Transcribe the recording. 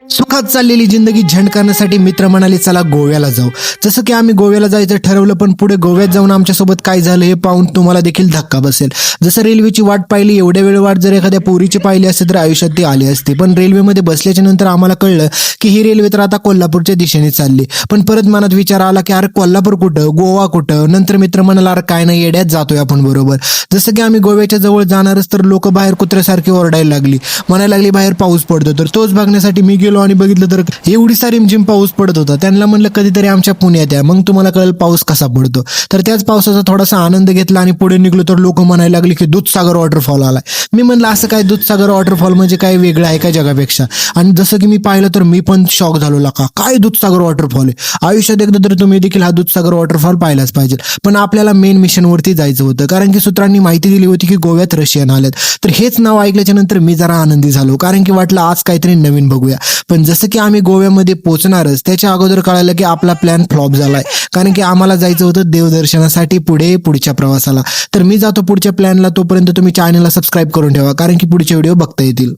सुखात चाललेली जिंदगी झंड करण्यासाठी मित्र म्हणाले चला गोव्याला जाऊ. जसं की आम्ही गोव्याला जायचं ठरवलं, पण पुढे गोव्यात जाऊन आमच्यासोबत काय झालं हे पाहून तुम्हाला देखील धक्का बसेल. जसं रेल्वेची वाट पाहिली, एवढ्या वेळ वाट जर एखाद्या पोरीची पाहिली असते तर आयुष्यात ती आली असती. पण रेल्वेमध्ये बसल्याच्या नंतर आम्हाला कळलं की ही रेल्वे तर आता कोल्हापूरच्या दिशेने चालली. पण परत मनात विचार आला की अरे कोल्हापूर कुठं, गोवा कुठं. नंतर मित्र म्हणाला अरे काय नाही, येड्यात जातोय आपण बरोबर. जसं की आम्ही गोव्याच्या जवळ जाणारच तर लोक बाहेर कुत्र्यासारखी ओरडायला लागली, म्हणायला लागली बाहेर पाऊस पडतो. तर तोच बघण्यासाठी मी गेलो आणि बघितलं तर एवढी सारी रिमझिम पाऊस पडत होता. त्यांना म्हणलं कधीतरी आमच्या पुण्यात या, मग तुम्हाला कळेल पाऊस कसा पडतो. तर त्याच पावसाचा थोडासा आनंद घेतला आणि पुढे निघलो तर लोक म्हणायला लागले की दूधसागर वॉटरफॉल आलाय. मी म्हणलं असं काय दूधसागर वॉटरफॉल म्हणजे काय वेगळं आहे का जगापेक्षा. आणि जसं की मी पाहिलं तर मी पण शॉक झालो, का काय दूधसागर वॉटरफॉल आहे. आयुष्यात एकदा तर तुम्ही देखील हा दूधसागर वॉटरफॉल पाहिलाच पाहिजे. पण आपल्याला मेन मिशन वरती जायचं होतं, कारण की सूत्रांनी माहिती दिली होती की गोव्यात रशियन आलेत. तर हेच नाव ऐकल्याच्या नंतर मी जरा आनंदी झालो, कारण की वाटलं आज काहीतरी नवीन बघूया. पण जसं की आम्ही गोव्यामध्ये पोहोचणारच त्याच्या अगोदर कळालं की आपला प्लॅन फ्लॉप झालाय, कारण की आम्हाला जायचं होतं देवदर्शनासाठी पुढच्या प्रवासाला. तर मी जातो पुढच्या प्लॅनला, तोपर्यंत तुम्ही चॅनलला सबस्क्राईब करून ठेवा, कारण की पुढचे व्हिडिओ बघता येतील.